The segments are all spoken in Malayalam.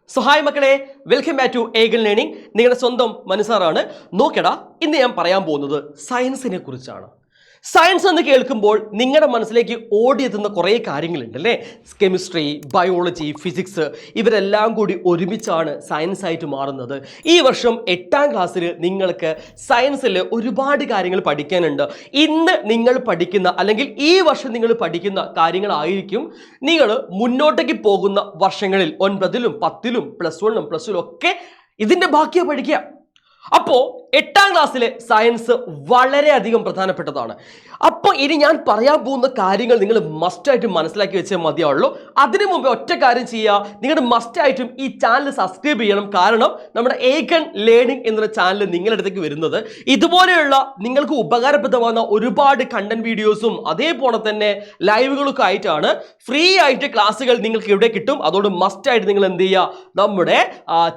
സോ ഹായ് മക്കളെ, വെൽക്കം ബാക്ക് ടു ഏഗൽ ലേണിംഗ്. നിങ്ങളുടെ സ്വന്തം മനസ്സാറാണ്. നോക്കടാ, ഇന്ന് ഞാൻ പറയാൻ പോകുന്നത് സയൻസിനെ കുറിച്ചാണ്. സയൻസ് എന്ന് കേൾക്കുമ്പോൾ നിങ്ങളുടെ മനസ്സിലേക്ക് ഓടിയെത്തുന്ന കുറേ കാര്യങ്ങളുണ്ട് അല്ലേ? കെമിസ്ട്രി, ബയോളജി, ഫിസിക്സ് ഇവരെല്ലാം കൂടി ഒരുമിച്ചാണ് സയൻസ് ആയിട്ട് മാറുന്നത്. ഈ വർഷം 8ാം ക്ലാസ്സിൽ നിങ്ങൾക്ക് സയൻസിൽ ഒരുപാട് കാര്യങ്ങൾ പഠിക്കാനുണ്ട്. ഇന്ന് നിങ്ങൾ പഠിക്കുന്ന അല്ലെങ്കിൽ ഈ വർഷം നിങ്ങൾ പഠിക്കുന്ന കാര്യങ്ങളായിരിക്കും നിങ്ങൾ മുന്നോട്ടേക്ക് പോകുന്ന വർഷങ്ങളിൽ 9ലും 10ലും +1ലും +2ലും ഒക്കെ ഇതിൻ്റെ ബാക്കിയാണ് പഠിക്കുക. അപ്പോൾ 8ാം ക്ലാസ്സിലെ സയൻസ് വളരെയധികം പ്രധാനപ്പെട്ടതാണ്. അപ്പോൾ ഇനി ഞാൻ പറയാൻ പോകുന്ന കാര്യങ്ങൾ നിങ്ങൾ മസ്റ്റായിട്ട് മനസ്സിലാക്കി വെച്ചാൽ മതിയാവുള്ളൂ. അതിനു മുമ്പ് ഒറ്റ കാര്യം ചെയ്യുക, നിങ്ങളുടെ മസ്റ്റായിട്ടും ഈ ചാനൽ സബ്സ്ക്രൈബ് ചെയ്യണം. കാരണം നമ്മുടെ ഏഗൽ ലേണിംഗ് എന്ന ചാനൽ നിങ്ങളുടെ അടുത്തേക്ക് വരുന്നത് ഇതുപോലെയുള്ള നിങ്ങൾക്ക് ഉപകാരപ്രദമാകുന്ന ഒരുപാട് കണ്ടന്റ് വീഡിയോസും അതേപോലെ തന്നെ ലൈവുകളൊക്കെ ആയിട്ടാണ്. ഫ്രീ ആയിട്ട് ക്ലാസ്സുകൾ നിങ്ങൾക്ക് ഇവിടെ കിട്ടും. അതുകൊണ്ട് മസ്റ്റായിട്ട് നിങ്ങൾ എന്ത് ചെയ്യുക, നമ്മുടെ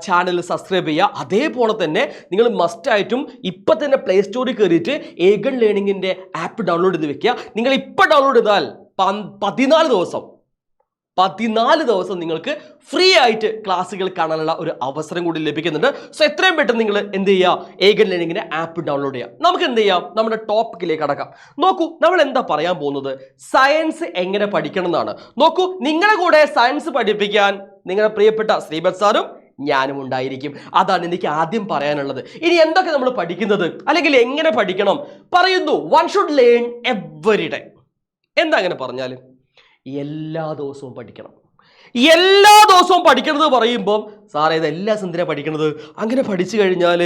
ചാനൽ സബ്സ്ക്രൈബ് ചെയ്യുക. അതേപോലെ തന്നെ നിങ്ങൾ മസ്റ്റായിട്ടും ഇപ്പം തന്നെ പ്ലേ സ്റ്റോറിൽ കയറിയിട്ട് ഏഗൽ ലേണിംഗിൻ്റെ ആപ്പ് ഡൗൺലോഡ് ചെയ്ത് വെക്കുക. നിങ്ങൾ ഇപ്പോൾ ഡൗൺലോഡ് ചെയ്താൽ 14 ദിവസം നിങ്ങൾക്ക് ഫ്രീ ആയിട്ട് ക്ലാസ്സുകൾ കാണാനുള്ള ഒരു അവസരം കൂടി ലഭിക്കുന്നുണ്ട്. സോ എത്രയും പെട്ടെന്ന് നിങ്ങൾ എന്ത് ചെയ്യുക, ഏഗൽ ലേണിംഗിൻ്റെ ആപ്പ് ഡൗൺലോഡ് ചെയ്യുക. നമുക്ക് എന്ത് ചെയ്യാം, നമ്മുടെ ടോപ്പിക്കിലേക്ക് കടക്കാം. നോക്കൂ, നമ്മൾ എന്താ പറയാൻ പോകുന്നത്, സയൻസ് എങ്ങനെ പഠിക്കണം എന്നാണ്. നോക്കൂ, നിങ്ങളുടെ കൂടെ സയൻസ് പഠിപ്പിക്കാൻ നിങ്ങളുടെ പ്രിയപ്പെട്ട ശ്രീപത് സാറും ഞാനും ഉണ്ടായിരിക്കും. അതാണ് എനിക്ക് ആദ്യം പറയാനുള്ളത്. ഇനി എന്തൊക്കെ നമ്മൾ പഠിക്കുന്നത് അല്ലെങ്കിൽ എങ്ങനെ പഠിക്കണം പറയുന്നു. One should learn every day. എന്താ അങ്ങനെ പറഞ്ഞാൽ എല്ലാ ദിവസവും പഠിക്കണം. എല്ലാ ദിവസവും പഠിക്കണത് പറയുമ്പോൾ സാറേ ഇത് എല്ലാ സന്ധ്യ പഠിക്കണത്, അങ്ങനെ പഠിച്ചു കഴിഞ്ഞാൽ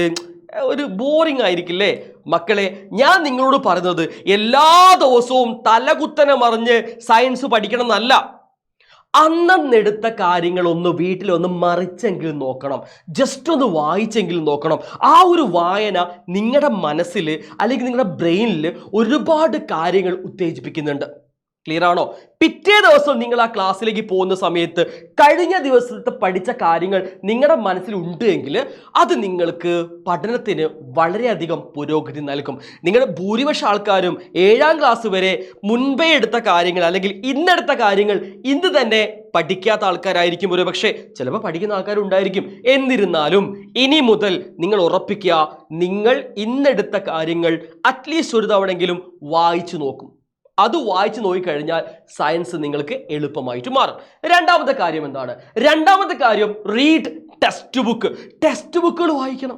ഒരു ബോറിംഗ് ആയിരിക്കില്ലേ? മക്കളെ, ഞാൻ നിങ്ങളോട് പറയുന്നത് എല്ലാ ദിവസവും തലകുത്തനെ മറിഞ്ഞ് സയൻസ് പഠിക്കണം എന്നല്ല. അന്നെടുത്ത കാര്യങ്ങളൊന്ന് വീട്ടിലൊന്ന് മറിച്ചെങ്കിലും നോക്കണം, ജസ്റ്റ് ഒന്ന് വായിച്ചെങ്കിലും നോക്കണം. ആ ഒരു വായന നിങ്ങളുടെ മനസ്സിൽ അല്ലെങ്കിൽ നിങ്ങളുടെ ബ്രെയിനിൽ ഒരുപാട് കാര്യങ്ങൾ ഉത്തേജിപ്പിക്കുന്നുണ്ട്. ക്ലിയർ ആണോ? പിറ്റേ ദിവസം നിങ്ങൾ ആ ക്ലാസ്സിലേക്ക് പോകുന്ന സമയത്ത് കഴിഞ്ഞ ദിവസത്തെ പഠിച്ച കാര്യങ്ങൾ നിങ്ങളുടെ മനസ്സിലുണ്ട് എങ്കിൽ അത് നിങ്ങൾക്ക് പഠനത്തിന് വളരെയധികം പുരോഗതി നൽകും. നിങ്ങളുടെ ഭൂരിപക്ഷ ആൾക്കാരും 7ാം ക്ലാസ് വരെ മുൻപേ എടുത്ത കാര്യങ്ങൾ അല്ലെങ്കിൽ ഇന്നെടുത്ത കാര്യങ്ങൾ ഇന്ന് തന്നെ പഠിക്കാത്ത ആൾക്കാരായിരിക്കും. ഒരു പക്ഷേ ചിലപ്പോൾ പഠിക്കുന്ന ആൾക്കാരുണ്ടായിരിക്കും. എന്നിരുന്നാലും ഇനി മുതൽ നിങ്ങൾ ഉറപ്പിക്കുക, നിങ്ങൾ ഇന്നെടുത്ത കാര്യങ്ങൾ അറ്റ്ലീസ്റ്റ് ഒരു തവണയെങ്കിലും വായിച്ചു നോക്കും. അത് വായിച്ചു നോക്കിക്കഴിഞ്ഞാൽ സയൻസ് നിങ്ങൾക്ക് എളുപ്പമായിട്ട് മാറും. രണ്ടാമത്തെ കാര്യം എന്താണ്? രണ്ടാമത്തെ കാര്യം റീഡ് ടെക്സ്റ്റ് ബുക്ക്. ടെക്സ്റ്റ് ബുക്കുകൾ വായിക്കണം.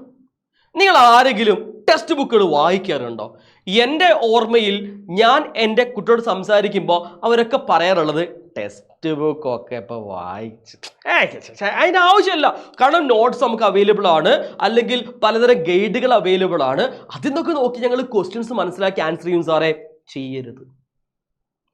നിങ്ങൾ ആരെങ്കിലും ടെക്സ്റ്റ് ബുക്കുകൾ വായിക്കാറുണ്ടോ? എൻ്റെ ഓർമ്മയിൽ ഞാൻ എൻ്റെ കുട്ടിയോട് സംസാരിക്കുമ്പോൾ അവരൊക്കെ പറയാറുള്ളത് ടെക്സ്റ്റ് ബുക്കൊക്കെ ഇപ്പോൾ വായിച്ച് അതിൻ്റെ ആവശ്യമില്ല. കാരണം നോട്ട്സ് നമുക്ക് അവൈലബിൾ ആണ്, അല്ലെങ്കിൽ പലതരം ഗൈഡുകൾ അവൈലബിൾ ആണ്. അതിൽ നിന്നൊക്കെ നോക്കി ഞങ്ങൾ ക്വസ്റ്റ്യൻസ് മനസ്സിലാക്കി ആൻസർ ചെയ്യും. സാറേ ചെയ്യരുത്.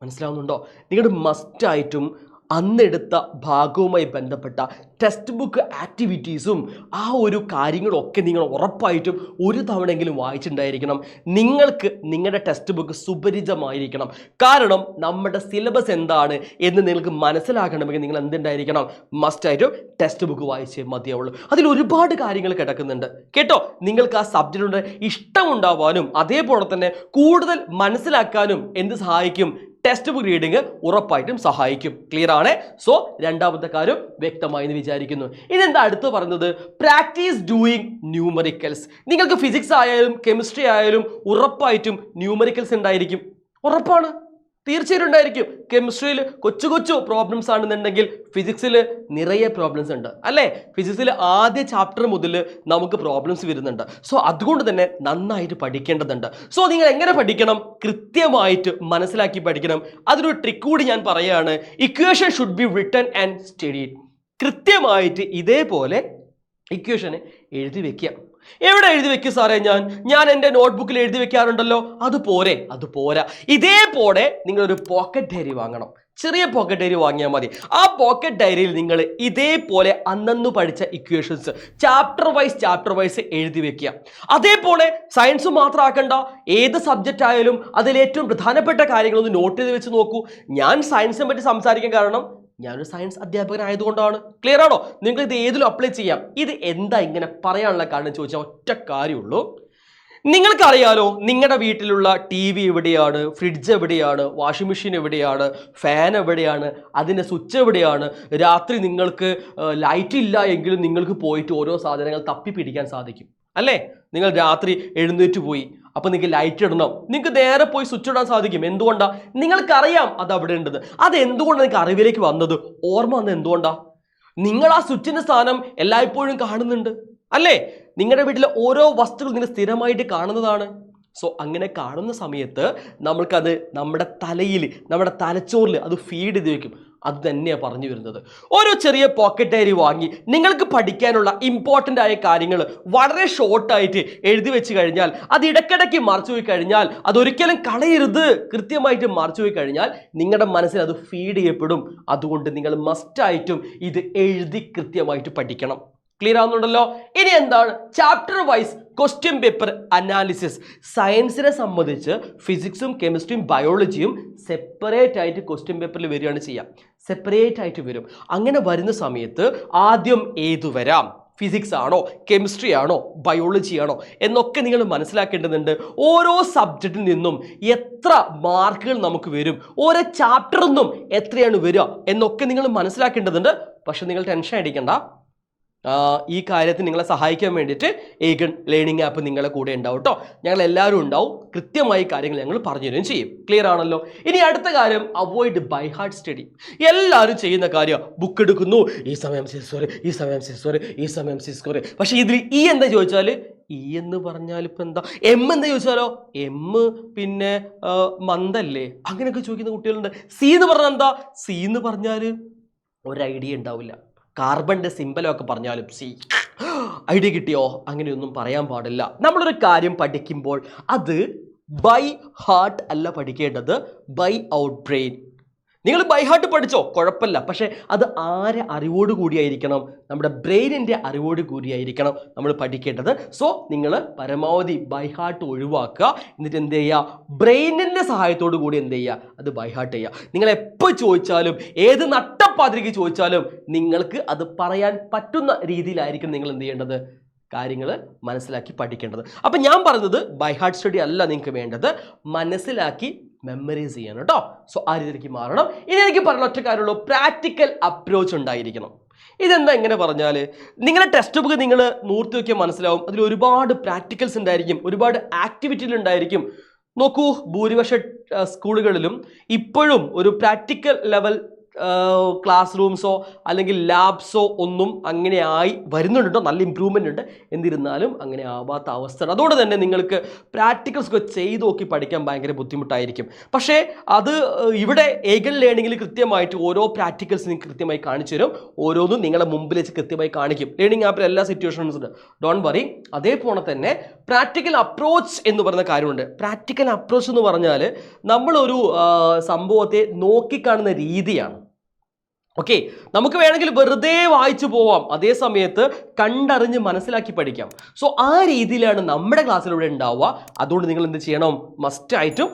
മനസ്സിലാവുന്നുണ്ടോ? നിങ്ങളുടെ മസ്റ്റായിട്ടും അന്നെടുത്ത ഭാഗവുമായി ബന്ധപ്പെട്ട ടെക്സ്റ്റ് ബുക്ക് ആക്ടിവിറ്റീസും ആ ഒരു കാര്യങ്ങളൊക്കെ നിങ്ങൾ ഉറപ്പായിട്ടും ഒരു തവണയെങ്കിലും വായിച്ചിട്ടുണ്ടായിരിക്കണം. നിങ്ങൾക്ക് നിങ്ങളുടെ ടെക്സ്റ്റ് ബുക്ക് സുപരിചിതമായിരിക്കണം. കാരണം നമ്മുടെ സിലബസ് എന്താണ് എന്ന് നിങ്ങൾക്ക് മനസ്സിലാക്കണമെങ്കിൽ നിങ്ങൾ എന്തുണ്ടായിരിക്കണം, മസ്റ്റായിട്ടും ടെക്സ്റ്റ് ബുക്ക് വായിച്ചേ മതിയാവുള്ളൂ. അതിൽ ഒരുപാട് കാര്യങ്ങൾ കിടക്കുന്നുണ്ട് കേട്ടോ. നിങ്ങൾക്ക് ആ സബ്ജക്റ്റിനോട് ഇഷ്ടമുണ്ടാവാനും അതേപോലെ തന്നെ കൂടുതൽ മനസ്സിലാക്കാനും എന്ത് സഹായിക്കും, ടെക്സ്റ്റ് ബുക്ക് റീഡിങ് ഉറപ്പായിട്ടും സഹായിക്കും. ക്ലിയർ ആണ്? സോ രണ്ടാമത്തെ കാര്യം വ്യക്തമായി എന്ന് വിചാരിക്കുന്നു. ഇതെന്താ അടുത്ത് പറയുന്നത്, പ്രാക്ടീസ് ഡൂയിങ് ന്യൂമറിക്കൽസ്. നിങ്ങൾക്ക് ഫിസിക്സ് ആയാലും കെമിസ്ട്രി ആയാലും ഉറപ്പായിട്ടും ന്യൂമറിക്കൽസ് ഉണ്ടായിരിക്കും. ഉറപ്പാണ്, തീർച്ചയായിട്ടും ഉണ്ടായിരിക്കും. കെമിസ്ട്രിയിൽ കൊച്ചു കൊച്ചു പ്രോബ്ലംസ് ആണെന്നുണ്ടെങ്കിൽ ഫിസിക്സിൽ നിറയെ പ്രോബ്ലംസ് ഉണ്ട് അല്ലേ? ഫിസിക്സിൽ ആദ്യ ചാപ്റ്റർ മുതൽ നമുക്ക് പ്രോബ്ലംസ് വരുന്നുണ്ട്. സോ അതുകൊണ്ട് തന്നെ നന്നായിട്ട് പഠിക്കേണ്ടതുണ്ട്. സോ നിങ്ങൾ എങ്ങനെ പഠിക്കണം, കൃത്യമായിട്ട് മനസ്സിലാക്കി പഠിക്കണം. അതിനൊരു ട്രിക്ക് കൂടി ഞാൻ പറയുകയാണ്. Equation should be written and studied. കൃത്യമായിട്ട് ഇതേപോലെ ഇക്വേഷനെ എഴുതി വെക്കുക. എവിടെ എഴുതി വെക്കും സാറേ? ഞാൻ എൻ്റെ നോട്ട്ബുക്കിൽ എഴുതി വെക്കാറുണ്ടല്ലോ. അത് പോരാ. ഇതേപോലെ നിങ്ങളൊരു പോക്കറ്റ് ഡയറി വാങ്ങണം. ചെറിയ പോക്കറ്റ് ഡയറി വാങ്ങിയാൽ മതി. ആ പോക്കറ്റ് ഡയറിയിൽ നിങ്ങൾ ഇതേപോലെ അന്നു പഠിച്ച ഇക്വേഷൻസ് ചാപ്റ്റർ വൈസ് എഴുതി വെക്കുക. അതേപോലെ സയൻസ് മാത്രം ആക്കണ്ട, ഏത് സബ്ജക്റ്റ് ആയാലും അതിൽ ഏറ്റവും പ്രധാനപ്പെട്ട കാര്യങ്ങളൊന്ന് നോട്ട് ചെയ്ത് വെച്ച് നോക്കൂ. ഞാൻ സയൻസിനെ പറ്റി സംസാരിക്കാൻ കാരണം ഞാനൊരു സയൻസ് അധ്യാപകനായതുകൊണ്ടാണ്. ക്ലിയർ ആണോ? നിങ്ങൾക്ക് ഇത് ഏതിലും അപ്ലൈ ചെയ്യാം. ഇത് എന്താ ഇങ്ങനെ പറയാനുള്ള കാരണം ചോദിച്ചാൽ ഒറ്റ കാര്യമുള്ളൂ. നിങ്ങൾക്കറിയാലോ നിങ്ങളുടെ വീട്ടിലുള്ള ടി വി എവിടെയാണ്, ഫ്രിഡ്ജ് എവിടെയാണ്, വാഷിംഗ് മെഷീൻ എവിടെയാണ്, ഫാൻ എവിടെയാണ്, അതിൻ്റെ സ്വിച്ച് എവിടെയാണ്. രാത്രി നിങ്ങൾക്ക് ലൈറ്റ് ഇല്ല എങ്കിലും നിങ്ങൾക്ക് പോയിട്ട് ഓരോ സാധനങ്ങൾ തപ്പി പിടിക്കാൻ സാധിക്കും അല്ലേ? നിങ്ങൾ രാത്രി എഴുന്നേറ്റ് പോയി, അപ്പോൾ നിങ്ങൾക്ക് ലൈറ്റ് ഇടണം, നിങ്ങൾക്ക് നേരെ പോയി സ്വിച്ച് ഇടാൻ സാധിക്കും. എന്തുകൊണ്ടാണ്? നിങ്ങൾക്കറിയാം അത് അവിടെ ഉണ്ടെന്ന്. അത് എന്തുകൊണ്ടാണ് നിങ്ങൾക്ക് അറിവിലേക്ക് വന്നത്, ഓർമ്മ വന്നത് എന്തുകൊണ്ടാണ്? നിങ്ങൾ ആ സ്വിച്ചിൻ്റെ സ്ഥാനം എല്ലായ്പ്പോഴും കാണുന്നുണ്ട് അല്ലേ? നിങ്ങളുടെ വീട്ടിലെ ഓരോ വസ്തുക്കളും നിങ്ങൾ സ്ഥിരമായിട്ട് കാണുന്നതാണ്. സോ അങ്ങനെ കാണുന്ന സമയത്ത് നമ്മൾക്കത് നമ്മുടെ തലയിൽ, നമ്മുടെ തലച്ചോറിൽ അത് ഫീഡ് ചെയ്ത് വെക്കും. അത് തന്നെയാണ് പറഞ്ഞു വരുന്നത്. ഓരോ ചെറിയ പോക്കറ്റ് ഡയറി വാങ്ങി നിങ്ങൾക്ക് പഠിക്കാനുള്ള ഇമ്പോർട്ടൻ്റ് ആയ കാര്യങ്ങൾ വളരെ ഷോർട്ടായിട്ട് എഴുതി വെച്ച് കഴിഞ്ഞാൽ, അത് ഇടയ്ക്കിടയ്ക്ക് മറച്ചു പോയി കഴിഞ്ഞാൽ, അതൊരിക്കലും കളയരുത്, കൃത്യമായിട്ട് മറച്ചു പോയി കഴിഞ്ഞാൽ നിങ്ങളുടെ മനസ്സിൽ അത് ഫീഡ് ചെയ്യപ്പെടും. അതുകൊണ്ട് നിങ്ങൾ മസ്റ്റായിട്ടും ഇത് എഴുതി കൃത്യമായിട്ട് പഠിക്കണം. ക്ലിയർ ആവുന്നുണ്ടല്ലോ? ഇനി എന്താണ് chapter wise question paper analysis. സയൻസിനെ സംബന്ധിച്ച് ഫിസിക്സും കെമിസ്ട്രിയും ബയോളജിയും സെപ്പറേറ്റ് ആയിട്ട് ക്വസ്റ്റ്യൻ പേപ്പറിൽ വരികയാണ് ചെയ്യുക. സെപ്പറേറ്റ് ആയിട്ട് വരും. അങ്ങനെ വരുന്ന സമയത്ത് ആദ്യം ഏതു വരാം, ഫിസിക്സ് ആണോ, കെമിസ്ട്രി ആണോ, ബയോളജി ആണോ എന്നൊക്കെ നിങ്ങൾ മനസ്സിലാക്കേണ്ടതുണ്ട്. ഓരോ സബ്ജക്റ്റിൽ നിന്നും എത്ര മാർക്കുകൾ നമുക്ക് വരും, ഓരോ ചാപ്റ്ററിൽ നിന്നും എത്രയാണ് വരിക എന്നൊക്കെ നിങ്ങൾ മനസ്സിലാക്കേണ്ടതുണ്ട്. പക്ഷെ നിങ്ങൾ ടെൻഷൻ അടിക്കണ്ട, ഈ കാര്യത്തിൽ നിങ്ങളെ സഹായിക്കാൻ വേണ്ടിയിട്ട് ഏഗൺ ലേണിംഗ് ആപ്പ് നിങ്ങളെ കൂടെ ഉണ്ടാവും കേട്ടോ. ഞങ്ങൾ എല്ലാവരും ഉണ്ടാവും, കൃത്യമായി കാര്യങ്ങൾ ഞങ്ങൾ പറഞ്ഞു തരുകയും ചെയ്യും. ക്ലിയർ ആണല്ലോ? ഇനി അടുത്ത കാര്യം, അവോയ്ഡ് ബൈ ഹാർട്ട് സ്റ്റഡി. എല്ലാവരും ചെയ്യുന്ന കാര്യം, ബുക്ക് എടുക്കുന്നു, ഈ സമയം സോറി, ഈ സമയം സോറി, ഈ സമയം സോറി. പക്ഷേ ഇതിൽ ഈ എന്താ ചോദിച്ചാൽ, ഇ എന്ന് പറഞ്ഞാൽ ഇപ്പം എന്താ, എം എന്താ ചോദിച്ചാലോ, എം പിന്നെ മന്ദല്ലേ, അങ്ങനെയൊക്കെ ചോദിക്കുന്ന കുട്ടികളുണ്ട്. സി എന്ന് പറഞ്ഞാൽ എന്താ, സി എന്ന് പറഞ്ഞാൽ ഒരു ഐഡിയ ഉണ്ടാവില്ല. കാർബണിൻ്റെ സിമ്പലൊക്കെ പറഞ്ഞാലും സി ഐഡിയ കിട്ടിയോ, അങ്ങനെയൊന്നും പറയാൻ പാടില്ല. നമ്മളൊരു കാര്യം പഠിക്കുമ്പോൾ അത് ബൈ ഹാർട്ട് അല്ല പഠിക്കേണ്ടത്, ബൈ ഔട്ട് ബ്രെയിൻ. നിങ്ങൾ ബൈ ഹാർട്ട് പഠിച്ചോ കുഴപ്പമില്ല, പക്ഷേ അത് ആരെ അറിവോട് കൂടിയായിരിക്കണം, നമ്മുടെ ബ്രെയിനിൻ്റെ അറിവോട് കൂടിയായിരിക്കണം നമ്മൾ പഠിക്കേണ്ടത്. സോ നിങ്ങൾ പരമാവധി ബൈ ഹാർട്ട് ഒഴിവാക്കുക. എന്നിട്ട് എന്ത് ചെയ്യുക, ബ്രെയിനിൻ്റെ സഹായത്തോടു കൂടി എന്ത് ചെയ്യുക, അത് ബൈ ഹാർട്ട് ചെയ്യുക. നിങ്ങൾ എപ്പോൾ ചോദിച്ചാലും, ഏത് നട്ടപ്പാതിരിക്ക് ചോദിച്ചാലും നിങ്ങൾക്ക് അത് പറയാൻ പറ്റുന്ന രീതിയിലായിരിക്കും നിങ്ങൾ എന്ത് ചെയ്യേണ്ടത്, കാര്യങ്ങൾ മനസ്സിലാക്കി പഠിക്കേണ്ടത്. അപ്പം ഞാൻ പറഞ്ഞത് ബൈ ഹാർട്ട് സ്റ്റഡി അല്ല നിങ്ങൾക്ക് വേണ്ടത്, മനസ്സിലാക്കി മെമ്മറൈസ് ചെയ്യണം കേട്ടോ. സോ ആ രീതിയിലേക്ക് മാറണം. ഇനി എനിക്ക് പറഞ്ഞ ഒറ്റ കാര്യമുള്ളൂ, പ്രാക്ടിക്കൽ അപ്രോച്ച് ഉണ്ടായിരിക്കണം. ഇതെന്താ എങ്ങനെ പറഞ്ഞാൽ, നിങ്ങളുടെ ടെക്സ്റ്റ് ബുക്ക് നിങ്ങൾ നൂർത്തി നോക്കിയാൽ മനസ്സിലാവും, അതിൽ ഒരുപാട് പ്രാക്ടിക്കൽസ് ഉണ്ടായിരിക്കും, ഒരുപാട് ആക്ടിവിറ്റികൾ ഉണ്ടായിരിക്കും. നോക്കൂ, ഭൂരിപക്ഷ സ്കൂളുകളിലും ഇപ്പോഴും ഒരു പ്രാക്ടിക്കൽ ലെവൽ ക്ലാസ് റൂംസോ അല്ലെങ്കിൽ ലാബ്സോ ഒന്നും അങ്ങനെ ആയി വരുന്നുണ്ട് കേട്ടോ. നല്ല ഇമ്പ്രൂവ്മെൻ്റ് ഉണ്ട്. എന്നിരുന്നാലും അങ്ങനെ ആവാത്ത അവസ്ഥ. അതുകൊണ്ട് തന്നെ നിങ്ങൾക്ക് പ്രാക്ടിക്കൽസ് ഒക്കെ ചെയ്ത് നോക്കി പഠിക്കാൻ ഭയങ്കര ബുദ്ധിമുട്ടായിരിക്കും. പക്ഷേ അത് ഇവിടെ ഏഗൺ ലേണിങ്ങിൽ കൃത്യമായിട്ട് ഓരോ പ്രാക്ടിക്കൽസ് നിങ്ങൾക്ക് കൃത്യമായി കാണിച്ചു തരും. ഓരോന്നും നിങ്ങളെ മുമ്പിൽ വെച്ച് കൃത്യമായി കാണിക്കും. ലേണിംഗ് ആപ്പിൽ എല്ലാ സിറ്റുവേഷൻസും ഉണ്ട്, ഡോണ്ട് വറി. അതേപോലെ തന്നെ പ്രാക്ടിക്കൽ അപ്രോച്ച് എന്ന് പറയുന്ന കാര്യമുണ്ട്. പ്രാക്ടിക്കൽ അപ്രോച്ച് എന്ന് പറഞ്ഞാൽ നമ്മളൊരു സംഭവത്തെ നോക്കിക്കാണുന്ന രീതിയാണ്. ഓക്കെ, നമുക്ക് വേണമെങ്കിൽ വെറുതെ വായിച്ചു പോവാം, അതേ സമയത്ത് കണ്ടറിഞ്ഞ് മനസ്സിലാക്കി പഠിക്കാം. സോ ആ രീതിയിലാണ് നമ്മുടെ ക്ലാസ്സിലൂടെ ഉണ്ടാവുക. അതുകൊണ്ട് നിങ്ങൾ എന്ത് ചെയ്യണം, മസ്റ്റായിട്ടും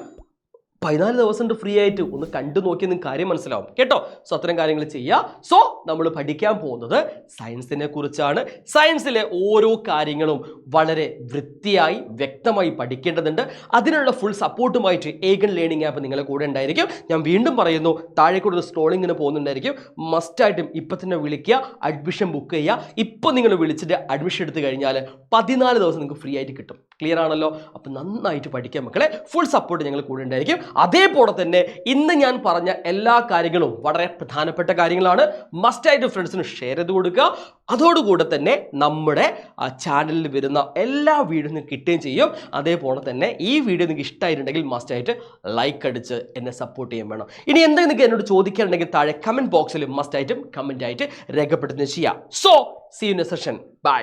14 ദിവസം ഉണ്ട് ഫ്രീ ആയിട്ട്, ഒന്ന് കണ്ടു നോക്കിയാൽ നിങ്ങൾക്ക് കാര്യം മനസ്സിലാവും കേട്ടോ. സോ അത്തരം കാര്യങ്ങൾ ചെയ്യുക. സോ നമ്മൾ പഠിക്കാൻ പോകുന്നത് സയൻസിനെ കുറിച്ചാണ്. സയൻസിലെ ഓരോ കാര്യങ്ങളും വളരെ വൃത്തിയായി വ്യക്തമായി പഠിക്കേണ്ടതുണ്ട്. അതിനുള്ള ഫുൾ സപ്പോർട്ടുമായിട്ട് ഏഗൺ ലേണിംഗ് ആപ്പ് നിങ്ങളെ കൂടെ ഉണ്ടായിരിക്കും. ഞാൻ വീണ്ടും പറയുന്നു, താഴെ കൂടെ സ്ക്രോളിങ്ങിന് പോകുന്നുണ്ടായിരിക്കും. മസ്റ്റായിട്ടും ഇപ്പം തന്നെ വിളിക്കുക, അഡ്മിഷൻ ബുക്ക് ചെയ്യുക. ഇപ്പോൾ നിങ്ങൾ വിളിച്ചിട്ട് അഡ്മിഷൻ എടുത്തു കഴിഞ്ഞാൽ 14 ദിവസം നിങ്ങൾക്ക് ഫ്രീ ആയിട്ട് കിട്ടും. ക്ലിയർ ആണല്ലോ? അപ്പം നന്നായിട്ട് പഠിക്കാൻ മക്കളെ, ഫുൾ സപ്പോർട്ട് ഞങ്ങൾ കൂടെ ഉണ്ടായിരിക്കും. അതേപോലെ തന്നെ ഇന്ന് ഞാൻ പറഞ്ഞ എല്ലാ കാര്യങ്ങളും വളരെ പ്രധാനപ്പെട്ട കാര്യങ്ങളാണ്. മസ്റ്റായിട്ട് ഫ്രണ്ട്സിന് ഷെയർ ചെയ്ത് കൊടുക്കുക. അതോടുകൂടെ തന്നെ നമ്മുടെ ചാനലിൽ വരുന്ന എല്ലാ വീഡിയോയും കിട്ടുകയും ചെയ്യും. അതേപോലെ തന്നെ ഈ വീഡിയോ നിങ്ങൾക്ക് ഇഷ്ടമായിട്ടുണ്ടെങ്കിൽ മസ്റ്റായിട്ട് ലൈക്ക് അടിച്ച് എന്നെ സപ്പോർട്ട് ചെയ്യാൻ വേണം. ഇനി എന്തെങ്കിലും നിങ്ങൾക്ക് എന്നോട് ചോദിക്കാനുണ്ടെങ്കിൽ താഴെ കമൻറ്റ് ബോക്സിൽ മസ്റ്റായിട്ടും കമൻ്റ് ആയിട്ട് രേഖപ്പെടുത്തുകയും ചെയ്യാം. So see you in a session. By.